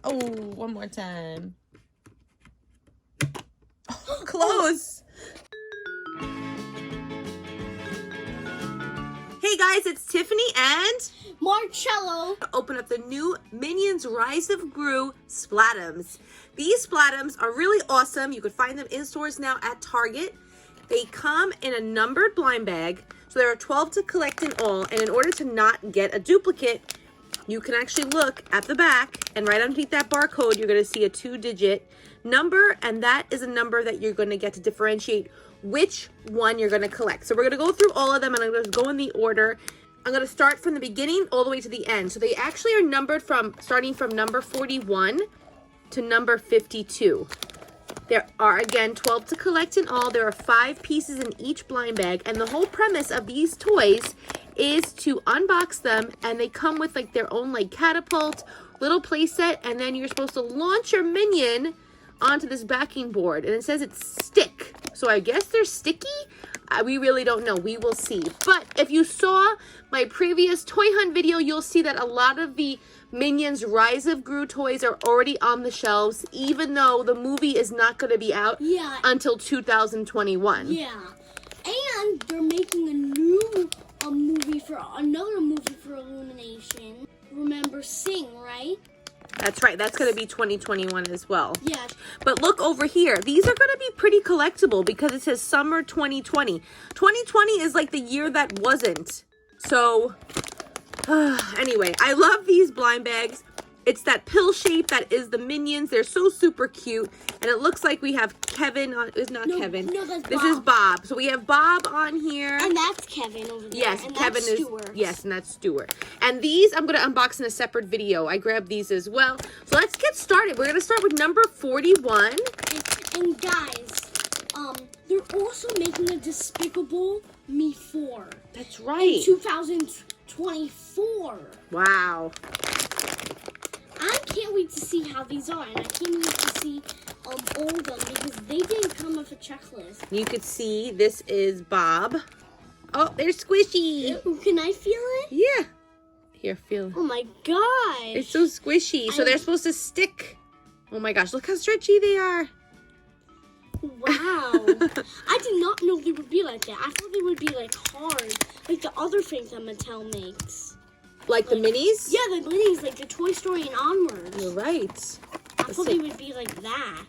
Oh, one more time. Oh, close. Hey guys, it's Tiffany and Marcello. Open up the new Minions Rise of Gru Splat'ems. These Splat'ems are really awesome. You can find them in stores now at Target. They come in a numbered blind bag. So there are 12 to collect in all. And in order to not get a duplicate, you can actually look at the back, and right underneath that barcode, you're going to see a 2-digit number. And that is a number that you're going to get to differentiate which one you're going to collect. So we're going to go through all of them, and I'm going to go in the order. I'm going to start from the beginning all the way to the end. So they actually are numbered starting from number 41 to number 52. There are, again, 12 to collect in all. There are 5 pieces in each blind bag. And the whole premise of these toys is to unbox them. And they come with like their own like catapult, little play set. And then you're supposed to launch your minion onto this backing board. And it says it's stick. So I guess they're sticky. We really don't know. We will see. But if you saw my previous toy hunt video, you'll see that a lot of the Minions Rise of Gru toys are already on the shelves, even though the movie is not going to be out until 2021. Yeah. And they're making another movie for Illumination. Remember Sing, right? That's right. That's going to be 2021 as well. Yeah. But look over here. These are going to be pretty collectible because it says summer 2020. 2020 is like the year that wasn't. So, anyway, I love these blind bags. It's that pill shape that is the Minions. They're so super cute. And it looks like we have Kevin on. It's not Kevin. No, that's Bob. This is Bob. So we have Bob on here. And that's Kevin over there. Yes, and Kevin that's is. Stuart. Yes, and that's Stuart. And these I'm going to unbox in a separate video. I grabbed these as well. So let's get started. We're going to start with number 41. And guys, they're also making a Despicable Me 4. That's right. In 2024. Wow. I can't wait to see how these are, and I can't wait to see all of them because they didn't come with a checklist. You could see this is Bob. Oh, they're squishy. Ooh, can I feel it? Yeah. Here, feel it. Oh my gosh. They're so squishy. So they're supposed to stick. Oh my gosh, look how stretchy they are. Wow. I did not know they would be like that. I thought they would be like hard, like the other things that Mattel makes. Like the minis? Yeah, the minis, like the Toy Story and onwards. You're right. I thought they would be like that.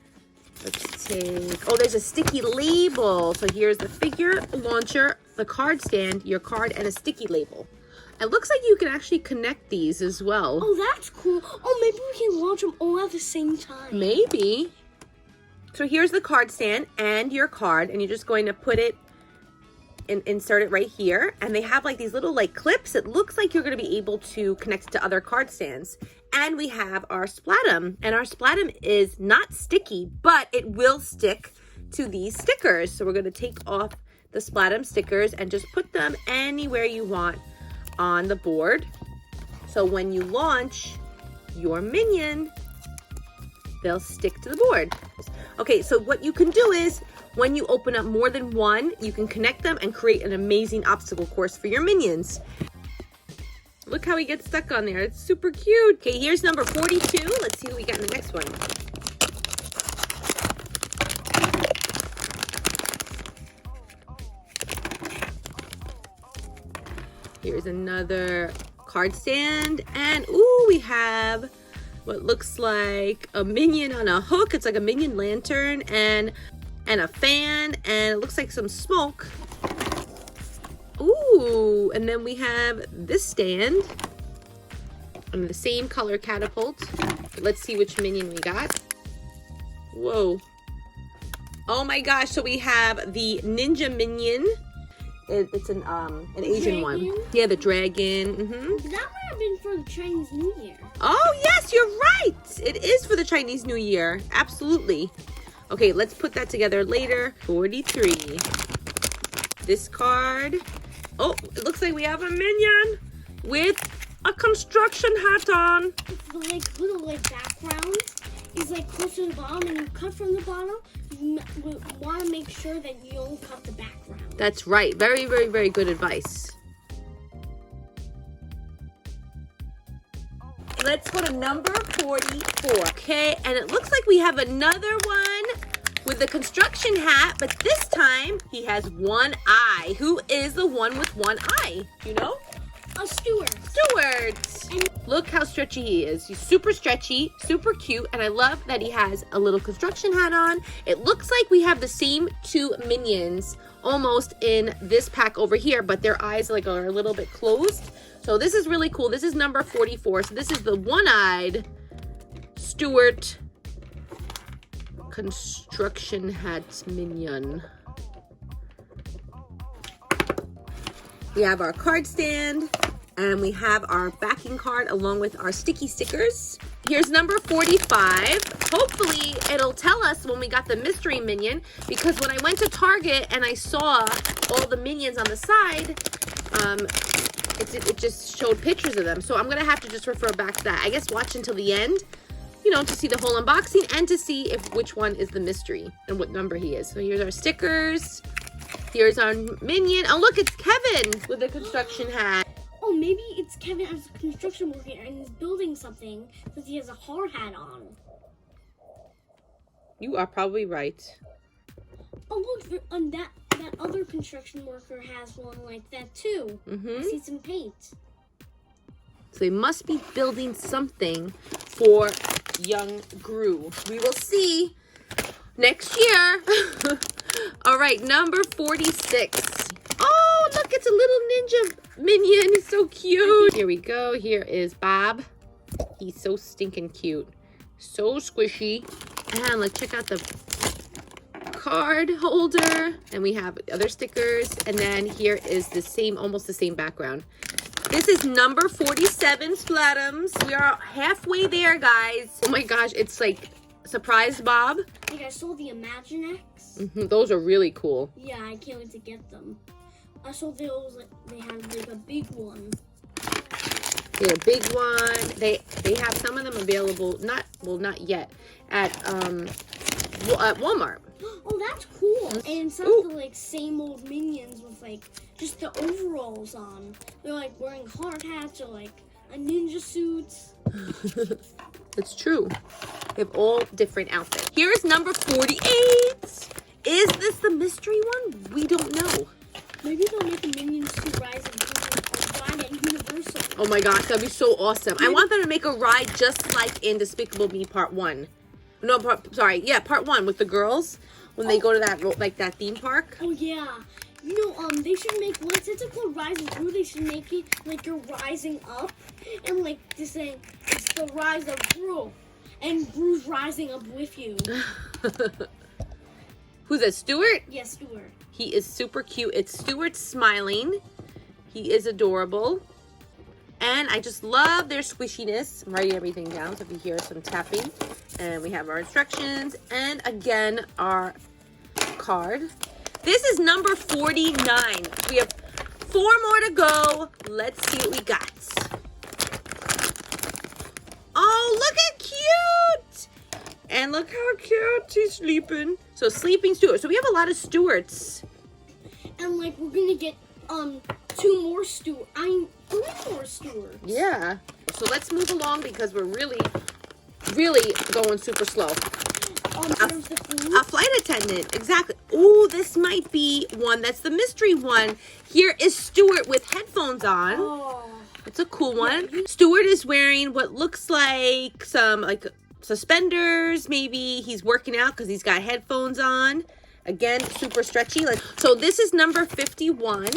Let's take... Oh, there's a sticky label. So here's the figure, launcher, the card stand, your card, and a sticky label. It looks like you can actually connect these as well. Oh, that's cool. Oh, maybe we can launch them all at the same time. Maybe. So here's the card stand and your card, and you're just going to put it and insert it right here. And they have like these little like clips. It looks like you're going to be able to connect it to other card stands. And we have our Splat'em, and our Splat'em is not sticky, but it will stick to these stickers. So we're going to take off the Splat'em stickers and just put them anywhere you want on the board. So when you launch your minion, they'll stick to the board. Okay, so what you can do is when you open up more than one, you can connect them and create an amazing obstacle course for your minions. Look how he gets stuck on there. It's super cute. Okay, here's number 42. Let's see what we got in the next one. Here's another card stand. And ooh, we have what looks like a minion on a hook. It's like a minion lantern and a fan, and it looks like some smoke. Ooh, and then we have this stand and the same color catapult. Let's see which minion we got. Whoa. Oh my gosh, so we have the ninja minion. It's an Asian one. Yeah, the dragon. That might have been for the Chinese New Year. Oh, yes, you're right. It is for the Chinese New Year. Absolutely. Okay, let's put that together later. 43. This card. Oh, it looks like we have a minion with a construction hat on. The little background is close to the bottom, and you cut from the bottom. You want to make sure that you don't cut the background. That's right. Very, very, very good advice. let's go to number 44. Okay, and it looks like we have another one with the construction hat, but this time he has one eye. Who is the one with one eye? You know? A Stuart. Stuart. And look how stretchy he is. He's super stretchy, super cute, and I love that he has a little construction hat on. It looks like we have the same two minions almost in this pack over here, but their eyes like are a little bit closed. So this is really cool. This is number 44. So this is the one-eyed Stuart construction hat minion. We have our card stand, and we have our backing card along with our sticky stickers. Here's number 45. Hopefully it'll tell us when we got the mystery minion, because when I went to Target and I saw all the minions on the side, it just showed pictures of them. So I'm gonna have to just refer back to that. I guess watch until the end, you know, to see the whole unboxing and to see which one is the mystery and what number he is. So here's our stickers. Here's our minion. Oh, look, it's Kevin with the construction hat. oh, maybe it's Kevin as a construction worker and he's building something because he has a hard hat on. You are probably right. Oh, look, that other construction worker has one like that too. I see some paint. So they must be building something for young Gru. We will see next year. All right, number 46. Oh, look, it's a little ninja minion. He's so cute. Here we go. Here is Bob. He's so stinking cute. So squishy. And let's check out the card holder. And we have other stickers. And then here is the same, almost the same background. This is number 47, Splat'ems. We are halfway there, guys. Oh my gosh, it's like Surprise Bob. Like I saw the Imaginex. Those are really cool. Yeah, I can't wait to get them. I saw those, like, they had like a big one. They're a big one. They have some of them available, not yet, at Walmart. Oh, that's cool. And some of the like same old minions with like just the overalls on. They're like wearing hard hats or like a ninja suits. It's true. They have all different outfits. Here's number 48. Is this the mystery one? We don't know. Maybe they'll make the Minions 2 Rise of ride at Universal. Oh my gosh, that'd be so awesome. I want them to make a ride just like in Despicable Me Part 1. No, Part 1 with the girls when they go to that theme park. Oh yeah. You know, they should make, since it's called Rise of Gru, they should make it like you're rising up and like just saying it's the rise of Gru, and Gru's rising up with you. Who's that, Stuart? Yes, Stuart. He is super cute. It's Stuart smiling. He is adorable. And I just love their squishiness. I'm writing everything down so if you hear some tapping. And we have our instructions. And again, our card. This is number 49. We have 4 more to go. Let's see what we got. Oh, look at cute. And look how cute he's sleeping. So sleeping Stuart. So we have a lot of Stuarts. And like we're gonna get 2 more Stuart. 3 more Stuarts. Yeah. So let's move along because we're really going super slow. There's the food. A flight attendant, exactly. Oh, this might be one that's the mystery one. Here is Stuart with headphones on. Oh. It's a cool one. Yeah. Stuart is wearing what looks like some suspenders. Maybe he's working out because he's got headphones on. Again, super stretchy. So this is number 51.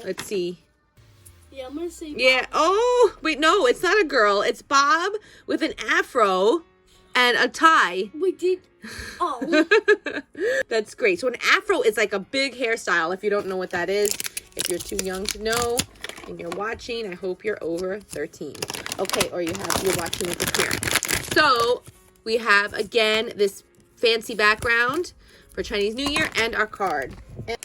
Let's see. Yeah, I'm gonna say Bob. Yeah. Oh, wait, no, it's not a girl. It's Bob with an afro and a tie. We did. Oh. That's great. So an afro is like a big hairstyle. If you don't know what that is, if you're too young to know and you're watching, I hope you're over 13. Okay, or you're watching with a parent. So we have, again, this fancy background for Chinese New Year and our card. And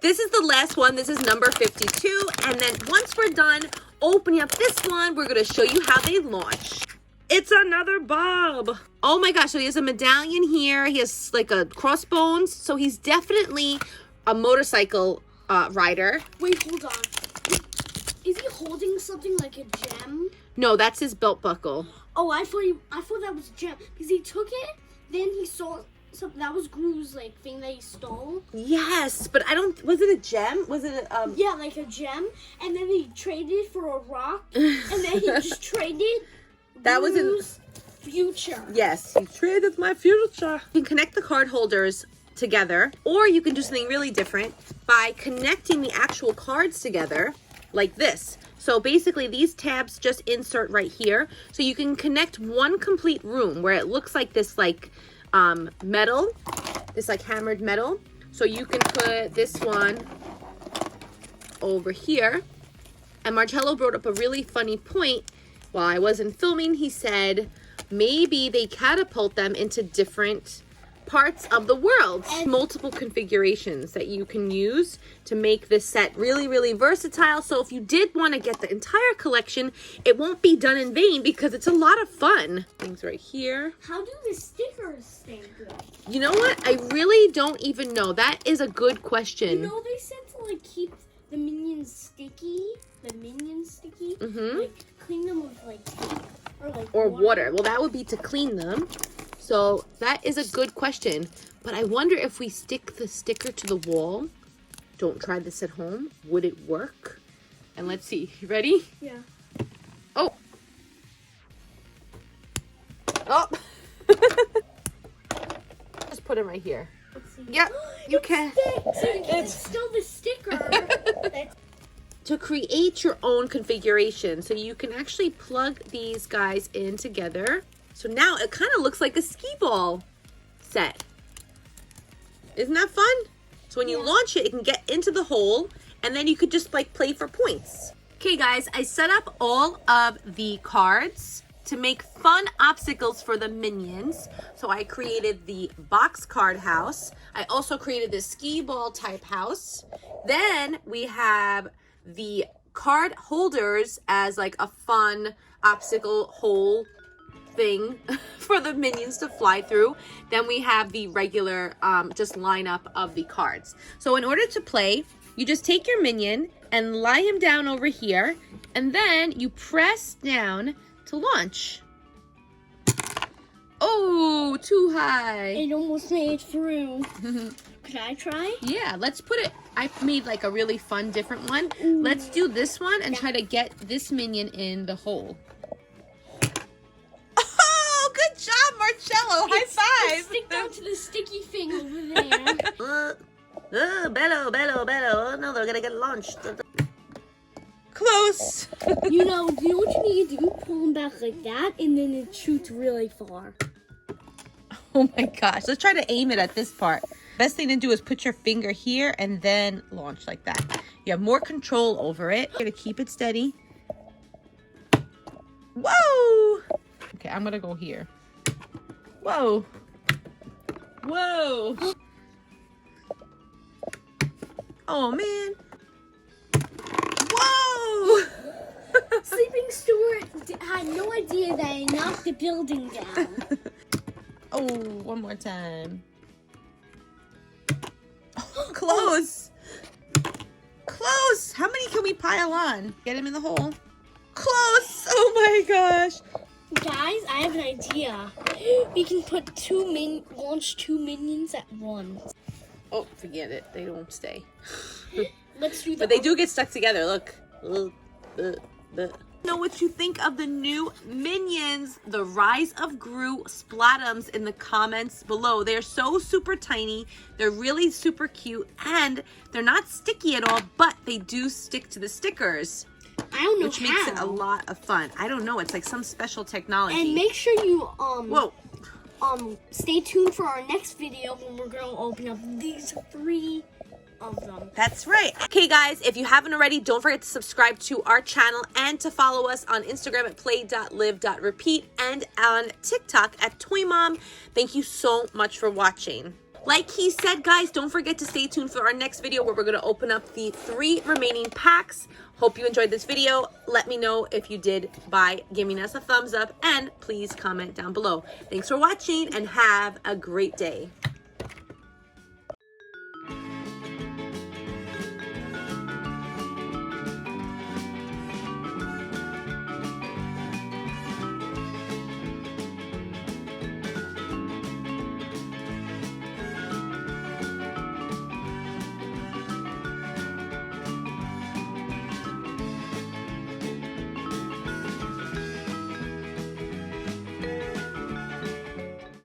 this is the last one. This is number 52. And then once we're done opening up this one, we're going to show you how they launch. It's another Bob. Oh my gosh. So he has a medallion here. He has like a crossbones. So he's definitely a motorcycle rider. Wait, hold on. is he holding something like a gem? No, that's his belt buckle. Oh, I thought that was a gem because he took it. Then he saw something that was Gru's like thing that he stole. Yes, but I don't. Was it a gem? Was it a Yeah, like a gem, and then he traded it for a rock, and then he just traded. That was in Gru's future. Yes, you traded my future. You can connect the card holders together, or you can do something really different by connecting the actual cards together like this. So basically these tabs just insert right here. So you can connect one complete room where it looks like this like metal, this like hammered metal. So you can put this one over here. And Marcello brought up a really funny point while I wasn't filming. He said maybe they catapult them into different parts of the world. And multiple configurations that you can use to make this set really, really versatile. So if you did want to get the entire collection, it won't be done in vain because it's a lot of fun. Things right here. How do the stickers stay good? You know what? I really don't even know. That is a good question. You know, they said to like keep the minions sticky. Mm-hmm. Like clean them with like tape or water. Well, that would be to clean them. So that is a good question. But I wonder if we stick the sticker to the wall. Don't try this at home. Would it work? And let's see. You ready? Yeah. Oh. Oh. Just put it right here. Let's see. Yep, you can. It's still the sticker. To create your own configuration. So you can actually plug these guys in together. So now it kind of looks like a skee ball set. Isn't that fun? So when you launch it, it can get into the hole and then you could just like play for points. Okay guys, I set up all of the cards to make fun obstacles for the minions. So I created the box card house. I also created the skee ball type house. Then we have the card holders as like a fun obstacle hole thing for the minions to fly through. Then we have the regular just lineup of the cards. So in order to play, you just take your minion and lie him down over here, and then you press down to launch. Oh, too high. It almost made it through. Could I try? Yeah, let's put it. I made like a really fun different one. Ooh. Let's do this one and try to get this minion in the hole. Oh, good job, Marcello. High five. Stick down to the sticky thing over there. Bello. Oh, no, they're gonna get launched. Close. You know what you need to do? Pull them back like that, and then it shoots really far. Oh my gosh. Let's try to aim it at this part. Best thing to do is put your finger here and then launch like that. You have more control over it. You're gonna keep it steady. Whoa! Okay, I'm gonna go here. Whoa! Whoa! Oh man! Whoa! Sleeping Stewart had no idea that I knocked the building down. Oh, one more time. Oh, close. Close. How many can we pile on? Get him in the hole. Close. Oh my gosh. Guys, I have an idea. We can put launch two minions at once. Oh, forget it. They don't stay. Let's do that. But they do get stuck together. Look. Know what you think of the new minions, the Rise of Gru Splat'ems, in the comments below. They're so super tiny, they're really super cute, and they're not sticky at all, but they do stick to the stickers. I don't know which makes it a lot of fun. I don't know, it's like some special technology. And make sure you stay tuned for our next video when we're going to open up these 3 of them. That's right. Okay guys, if you haven't already, don't forget to subscribe to our channel and to follow us on Instagram at play.live.repeat and on TikTok at ToyMom. Thank you so much for watching. Like he said, guys, don't forget to stay tuned for our next video where we're going to open up the 3 remaining packs. Hope you enjoyed this video. Let me know if you did by giving us a thumbs up, and please comment down below. Thanks for watching and have a great day.